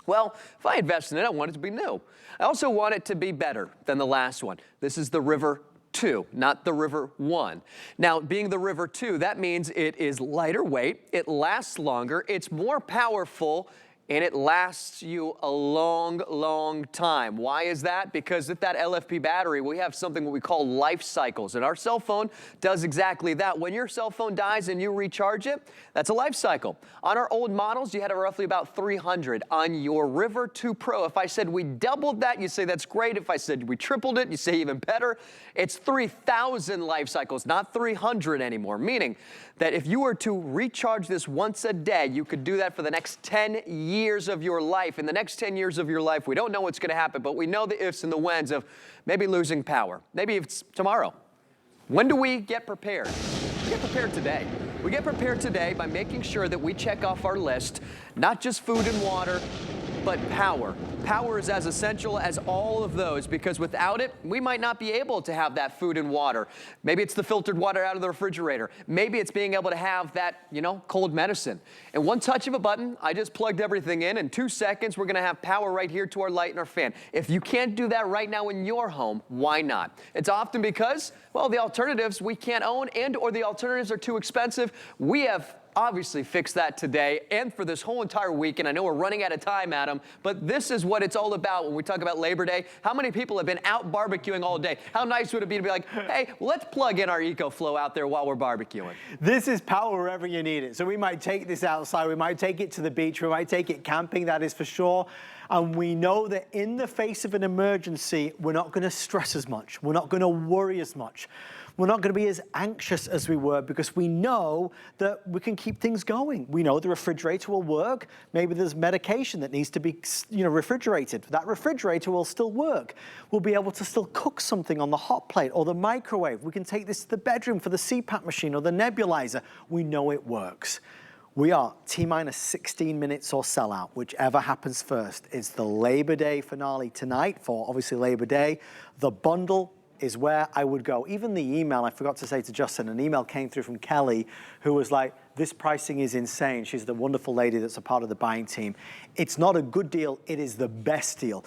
well, if I invest in it, I want it to be new. I also want it to be better than the last one. This is the River 2, not the River 1. Now, being the River 2, that means it is lighter weight, it lasts longer, it's more powerful, and it lasts you a long, long time. Why is that? Because with that LFP battery, we have something what we call life cycles, and our cell phone does exactly that. When your cell phone dies and you recharge it, that's a life cycle. On our old models, you had roughly about 300. On your River 2 Pro, if I said we doubled that, you say that's great. If I said we tripled it, you say even better. It's 3,000 life cycles, not 300 anymore, meaning that if you were to recharge this once a day, you could do that for the next 10 years of your life. In the next 10 years of your life, we don't know what's going to happen, but we know the ifs and the whens of maybe losing power. Maybe it's tomorrow. When do we get prepared? We get prepared today. We get prepared today by making sure that we check off our list, not just food and water, but power. Power is as essential as all of those, because without it, we might not be able to have that food and water. Maybe it's the filtered water out of the refrigerator. Maybe it's being able to have that, cold medicine. And one touch of a button, I just plugged everything in. In 2 seconds, we're gonna have power right here to our light and our fan. If you can't do that right now in your home, why not? It's often because, well, the alternatives we can't own or the alternatives are too expensive. We have obviously fix that today and for this whole entire week. And I know we're running out of time, Adam, but this is what it's all about when we talk about Labor Day. How many people have been out barbecuing all day? How nice would it be to be like, hey, let's plug in our EcoFlow out there while we're barbecuing? This is power wherever you need it. So we might take this outside, we might take it to the beach, we might take it camping, that is for sure. And we know that in the face of an emergency, we're not going to stress as much. We're not going to worry as much. We're not going to be as anxious as we were, because we know that we can keep things going. We know the refrigerator will work. Maybe there's medication that needs to be, refrigerated. That refrigerator will still work. We'll be able to still cook something on the hot plate or the microwave. We can take this to the bedroom for the CPAP machine or the nebulizer. We know it works. We are T-minus 16 minutes or sellout, whichever happens first. It's the Labor Day finale tonight for obviously Labor Day. The bundle is where I would go. Even the email, I forgot to say to Justin, an email came through from Kelly who was like, this pricing is insane. She's the wonderful lady that's a part of the buying team. It's not a good deal, it is the best deal.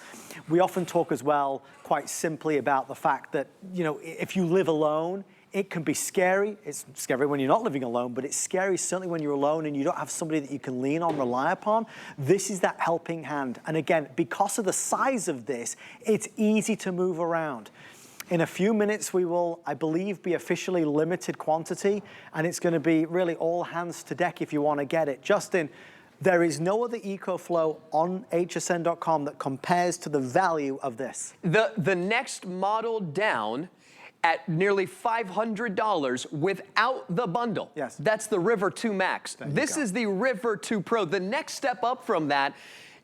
We often talk as well, quite simply, about the fact that, if you live alone, It can be scary. It's scary when you're not living alone, but it's scary certainly when you're alone and you don't have somebody that you can lean on, rely upon. This is that helping hand. And again, because of the size of this, it's easy to move around. In a few minutes, we will, I believe, be officially limited quantity, and it's going to be really all hands to deck if you want to get it. Justin, there is no other EcoFlow on hsn.com that compares to the value of this. The next model down at nearly $500 without the bundle. Yes. That's the River 2 Max. This is the River 2 Pro. The next step up from that,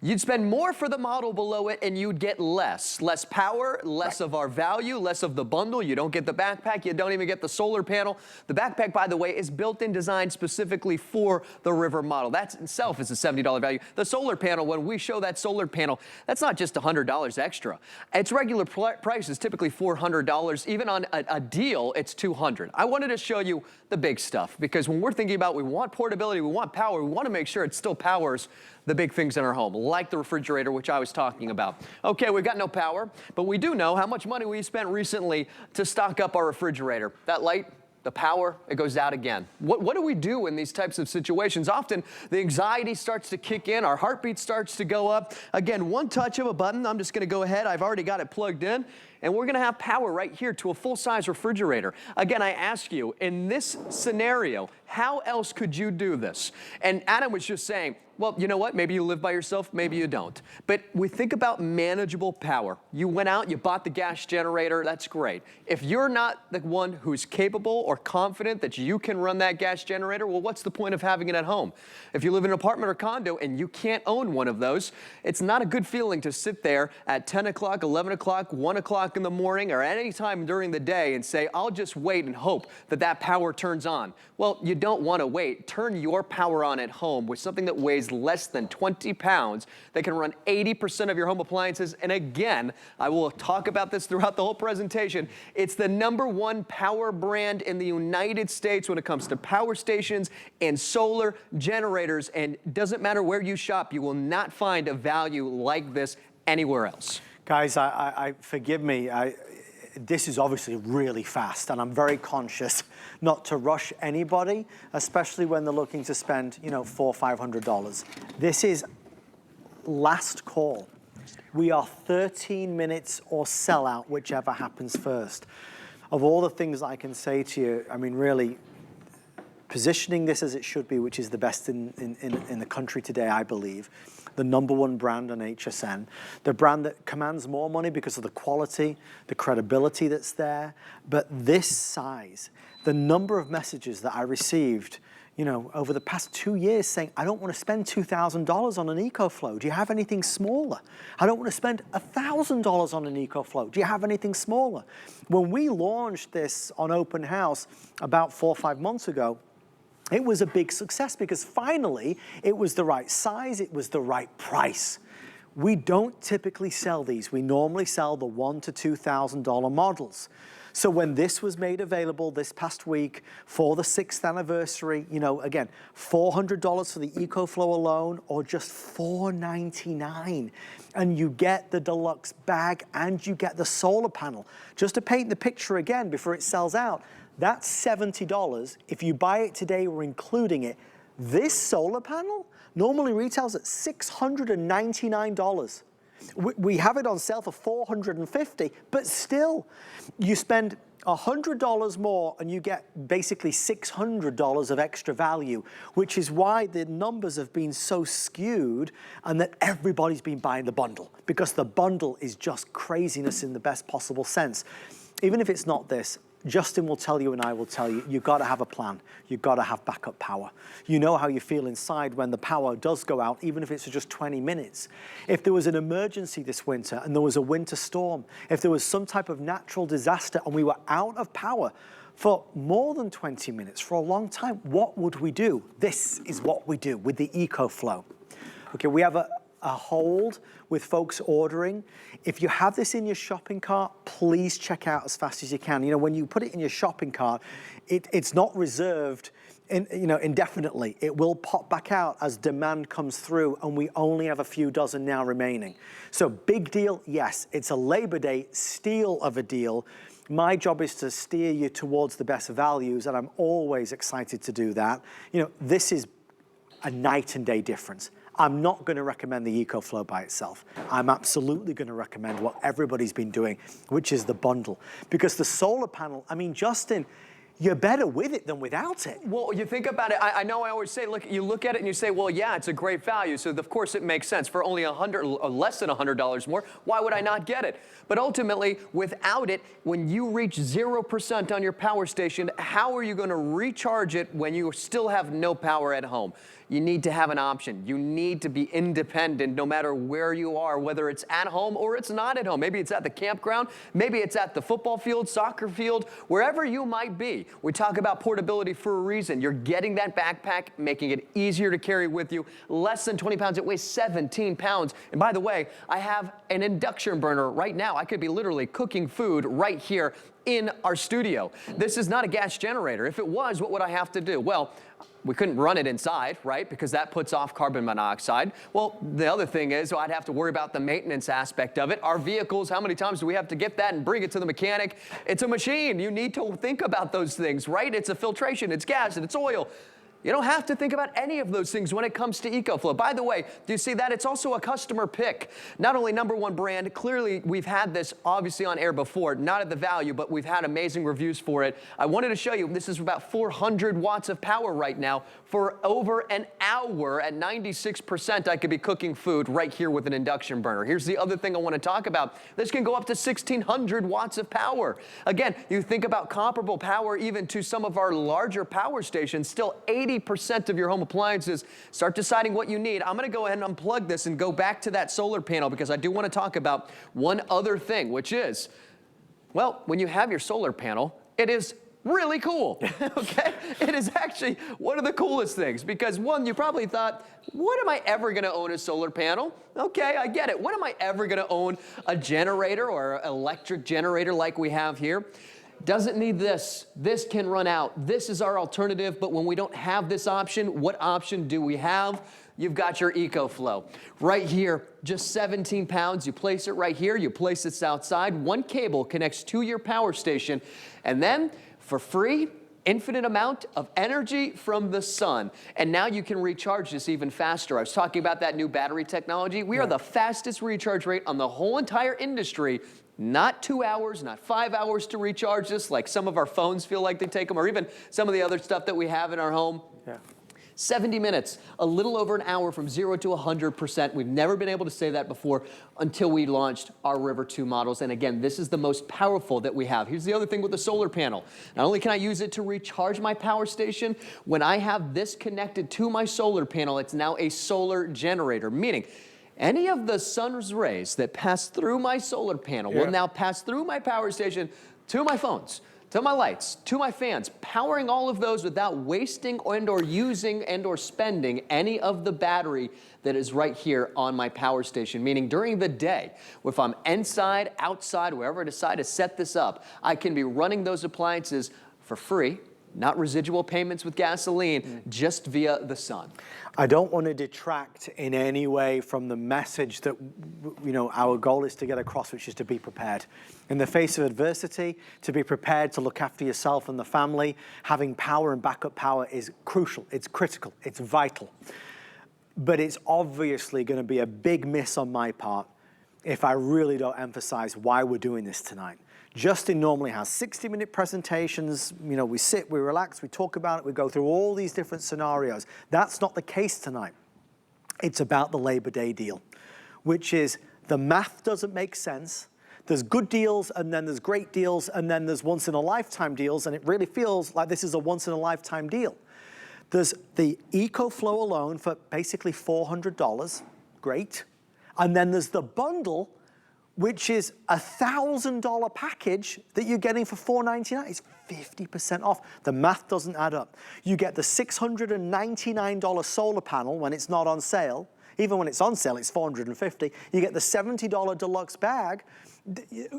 you'd spend more for the model below it and you'd get less. Less power, less of our value, less of the bundle. You don't get the backpack, you don't even get the solar panel. The backpack, by the way, is built and designed specifically for the River model. That itself is a $70 value. The solar panel, when we show that solar panel, that's not just $100 extra. Its regular price is typically $400. Even on a deal, it's $200. I wanted to show you the big stuff because when we're thinking about we want portability, we want power, we want to make sure it still powers the big things in our home, like the refrigerator, which I was talking about. Okay, we've got no power, but we do know how much money we spent recently to stock up our refrigerator. That light, the power, it goes out again. What do we do in these types of situations? Often the anxiety starts to kick in, our heartbeat starts to go up. Again, one touch of a button, I'm just gonna go ahead, I've already got it plugged in, and we're gonna have power right here to a full-size refrigerator. Again, I ask you, in this scenario, how else could you do this? And Adam was just saying, well, you know what? Maybe you live by yourself, maybe you don't. But we think about manageable power. You went out, you bought the gas generator, that's great. If you're not the one who's capable or confident that you can run that gas generator, well, what's the point of having it at home? If you live in an apartment or condo and you can't own one of those, it's not a good feeling to sit there at 10 o'clock, 11 o'clock, 1 o'clock in the morning, or at any time during the day and say, I'll just wait and hope that that power turns on. Well, you don't want to wait. Turn your power on at home with something that weighs less than 20 pounds that can run 80% of your home appliances. And again, I will talk about this throughout the whole presentation. It's the #1 power brand in the United States when it comes to power stations and solar generators. And it doesn't matter where you shop, you will not find a value like this anywhere else. Guys, forgive me. This is obviously really fast, and I'm very conscious not to rush anybody, especially when they're looking to spend, you know, $400 or $500. This is last call. We are 13 minutes or sell out, whichever happens first. Of all the things I can say to you, I mean, really, positioning this as it should be, which is the best in the country today, I believe. The #1 brand on HSN, the brand that commands more money because of the quality, the credibility that's there. But this size, the number of messages that I received, you know, over the past 2 years saying, I don't want to spend $2,000 on an EcoFlow. Do you have anything smaller? I don't want to spend $1,000 on an EcoFlow. Do you have anything smaller? When we launched this on Open House about 4 or 5 months ago, it was a big success because finally it was the right size, it was the right price. We don't typically sell these. We normally sell the $1,000 to $2,000 models. So when this was made available this past week for the 6th anniversary, you know, again, $400 for the EcoFlow alone or just $499. And you get the deluxe bag and you get the solar panel. Just to paint the picture again before it sells out, that's $70. If you buy it today, we're including it. This solar panel normally retails at $699. We have it on sale for $450, but still, you spend $100 more and you get basically $600 of extra value, which is why the numbers have been so skewed and that everybody's been buying the bundle, because the bundle is just craziness in the best possible sense. Even if it's not this, Justin will tell you and I will tell you, you've got to have a plan. You've got to have backup power. You know how you feel inside when the power does go out, even if it's just 20 minutes. If there was an emergency this winter and there was a winter storm, if there was some type of natural disaster and we were out of power for more than 20 minutes, for a long time, what would we do? This is what we do with the EcoFlow. Okay, we have a hold with folks ordering. If you have this in your shopping cart, please check out as fast as you can. You know, when you put it in your shopping cart, it's not reserved indefinitely. It will pop back out as demand comes through, and we only have a few dozen now remaining. So big deal, yes. It's a Labor Day steal of a deal. My job is to steer you towards the best values, and I'm always excited to do that. You know, this is a night and day difference. I'm not going to recommend the EcoFlow by itself. I'm absolutely going to recommend what everybody's been doing, which is the bundle. Because the solar panel, I mean, Justin, you're better with it than without it. Well, you think about it, I know I always say, look, you look at it and you say, well, yeah, it's a great value, so of course it makes sense. For only less than $100 more, why would I not get it? But ultimately, without it, when you reach 0% on your power station, how are you going to recharge it when you still have no power at home? You need to have an option. You need to be independent no matter where you are, whether it's at home or it's not at home. Maybe it's at the campground, maybe it's at the football field, soccer field, wherever you might be. We talk about portability for a reason. You're getting that backpack, making it easier to carry with you. Less than 20 pounds, it weighs 17 pounds. And by the way, I have an induction burner right now. I could be literally cooking food right here in our studio. This is not a gas generator. If it was, what would I have to do? Well, we couldn't run it inside, right? Because that puts off carbon monoxide. Well, the other thing is, I'd have to worry about the maintenance aspect of it. Our vehicles, how many times do we have to get that and bring it to the mechanic? It's a machine. You need to think about those things, right? It's a filtration, it's gas, and it's oil. You don't have to think about any of those things when it comes to EcoFlow. By the way, do you see that? It's also a customer pick. Not only #1 brand, clearly we've had this obviously on air before, not at the value, but we've had amazing reviews for it. I wanted to show you, this is about 400 watts of power right now. For over an hour at 96%, I could be cooking food right here with an induction burner. Here's the other thing I want to talk about. This can go up to 1,600 watts of power. Again, you think about comparable power even to some of our larger power stations, still 80% of your home appliances. Start deciding what you need. I'm going to go ahead and unplug this and go back to that solar panel because I do want to talk about one other thing, which is, well, when you have your solar panel, it is really cool, okay? It is actually one of the coolest things because one, you probably thought, when am I ever gonna own a solar panel? Okay, I get it. When am I ever gonna own a generator or electric generator like we have here? Doesn't need this. This can run out. This is our alternative, but when we don't have this option, what option do we have? You've got your EcoFlow. Right here, just 17 pounds. You place it right here. You place this outside. One cable connects to your power station. And then, for free, infinite amount of energy from the sun. And now you can recharge this even faster. I was talking about that new battery technology. We are the fastest recharge rate on the whole entire industry. Not 2 hours, not 5 hours to recharge this, like some of our phones feel like they take them, or even some of the other stuff that we have in our home. 70 minutes, a little over an hour from 0 to 100%. We've never been able to say that before until we launched our River 2 models. And again, this is the most powerful that we have. Here's the other thing with the solar panel. Not only can I use it to recharge my power station, when I have this connected to my solar panel, it's now a solar generator, meaning any of the sun's rays that pass through my solar panel will now pass through my power station to my phones, to my lights, to my fans, powering all of those without wasting and or using and or spending any of the battery that is right here on my power station. Meaning during the day, if I'm inside, outside, wherever I decide to set this up, I can be running those appliances for free, not residual payments with gasoline, just via the sun. I don't want to detract in any way from the message that, you know, our goal is to get across, which is to be prepared. In the face of adversity, to be prepared to look after yourself and the family, having power and backup power is crucial, it's critical, it's vital. But it's obviously going to be a big miss on my part if I really don't emphasize why we're doing this tonight. Justin normally has 60-minute presentations. You know, we sit, we relax, we talk about it, we go through all these different scenarios. That's not the case tonight. It's about the Labor Day deal, which is the math doesn't make sense. There's good deals, and then there's great deals, and then there's once-in-a-lifetime deals, and it really feels like this is a once-in-a-lifetime deal. There's the EcoFlow alone for basically $400, great. And then there's the bundle, which is a $1,000 package that you're getting for $499. It's 50% off. The math doesn't add up. You get the $699 solar panel when it's not on sale. Even when it's on sale, it's $450. You get the $70 deluxe bag,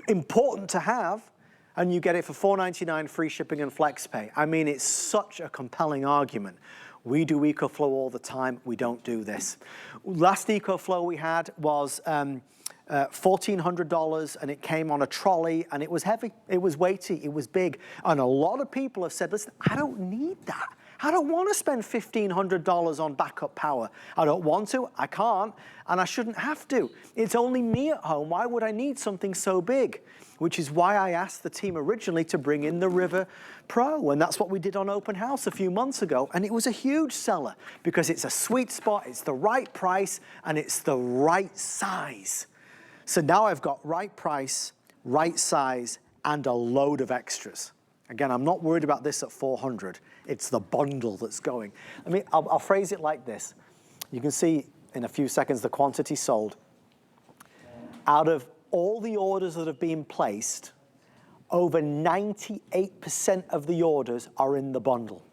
important to have, and you get it for $499, free shipping and flex pay. I mean, it's such a compelling argument. We do EcoFlow all the time. We don't do this. Last EcoFlow we had was $1,400, and it came on a trolley, and it was heavy, it was weighty, it was big. And a lot of people have said, listen, I don't need that. I don't want to spend $1,500 on backup power. I don't want to, I can't, and I shouldn't have to. It's only me at home. Why would I need something so big? Which is why I asked the team originally to bring in the River Pro, and that's what we did on Open House a few months ago, and it was a huge seller because it's a sweet spot, it's the right price, and it's the right size. So now I've got right price, right size, and a load of extras. Again, I'm not worried about this at 400. It's the bundle that's going. I mean, I'll phrase it like this. You can see in a few seconds the quantity sold. Out of all the orders that have been placed, over 98% of the orders are in the bundle.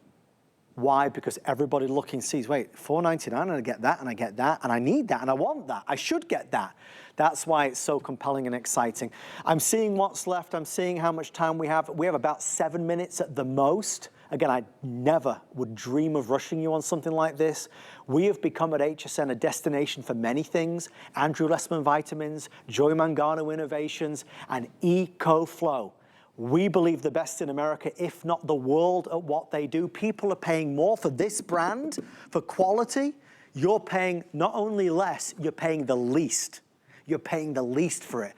Why? Because everybody looking sees, wait, $4.99 and I get that and I get that and I need that and I want that. I should get that. That's why it's so compelling and exciting. I'm seeing what's left. I'm seeing how much time we have. We have about 7 minutes at the most. Again, I never would dream of rushing you on something like this. We have become at HSN a destination for many things. Andrew Lessman Vitamins, Joy Mangano Innovations, and EcoFlow. We believe the best in America, if not the world, at what they do. People are paying more for this brand, for quality. You're paying not only less, you're paying the least. You're paying the least for it.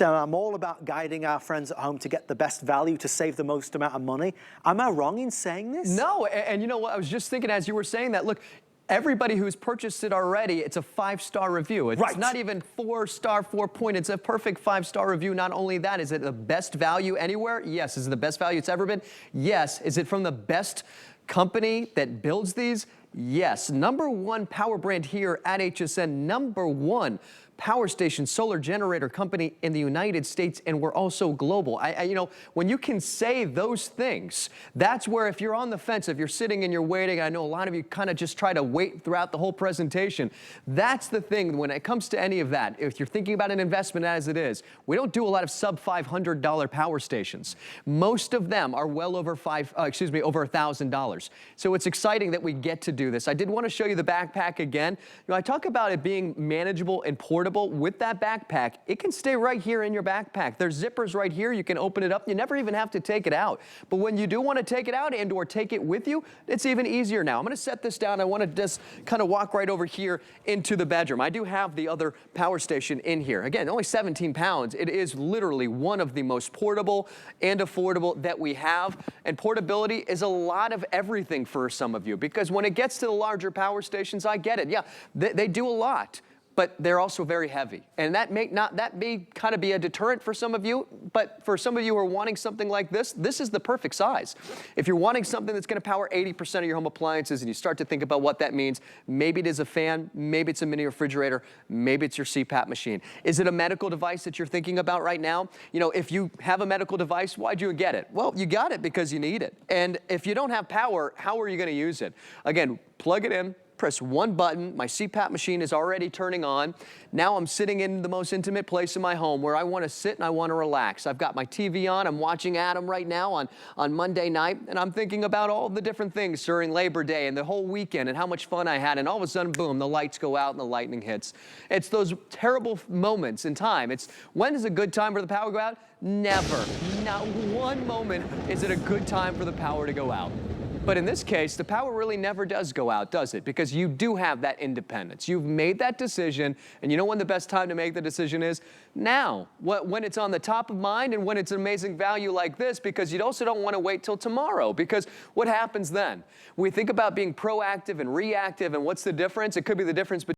I'm all about guiding our friends at home to get the best value, to save the most amount of money. Am I wrong in saying this? No, and you know what? I was just thinking as you were saying that, look, everybody who's purchased it already, it's a 5-star review. It's right. not even 4-star, 4-point. It's a perfect 5-star review. Not only that, is it the best value anywhere? Yes. Is it the best value it's ever been? Yes. Is it from the best company that builds these? Yes. #1 power brand here at HSN. #1 power station solar generator company in the United States, and we're also global. You know, when you can say those things, that's where if you're on the fence, if you're sitting and you're waiting, I know a lot of you kind of just try to wait throughout the whole presentation. That's the thing when it comes to any of that. If you're thinking about an investment as it is, we don't do a lot of sub $500 power stations. Most of them are well over over $1,000. So it's exciting that we get to do this. I did want to show you the backpack again. You know, I talk about it being manageable and portable. With that backpack, it can stay right here in your backpack. There's zippers right here. You can open it up. You never even have to take it out. But when you do want to take it out and or take it with you, it's even easier now. I'm going to set this down. I want to just kind of walk right over here into the bedroom. I do have the other power station in here. Again, only 17 pounds. It is literally one of the most portable and affordable that we have. And portability is a lot of everything for some of you, because when it gets to the larger power stations, I get it. Yeah, they do a lot, but they're also very heavy. And that may not kind of be a deterrent for some of you, but for some of you who are wanting something like this, this is the perfect size. If you're wanting something that's gonna power 80% of your home appliances and you start to think about what that means, maybe it is a fan, maybe it's a mini refrigerator, maybe it's your CPAP machine. Is it a medical device that you're thinking about right now? You know, if you have a medical device, why'd you get it? Well, you got it because you need it. And if you don't have power, how are you gonna use it? Again, plug it in, press one button, my CPAP machine is already turning on. Now I'm sitting in the most intimate place in my home where I want to sit and I want to relax. I've got my TV on, I'm watching Adam right now on Monday night, and I'm thinking about all the different things during Labor Day and the whole weekend and how much fun I had, and all of a sudden, boom, the lights go out and the lightning hits. It's those terrible moments in time. It's when is a good time for the power to go out? Never. Not one moment is it a good time for the power to go out. But in this case, the power really never does go out, does it? Because you do have that independence. You've made that decision, and you know when the best time to make the decision is? Now, when it's on the top of mind and when it's an amazing value like this, because you also don't want to wait till tomorrow, because what happens then? We think about being proactive and reactive, and what's the difference? It could be the difference between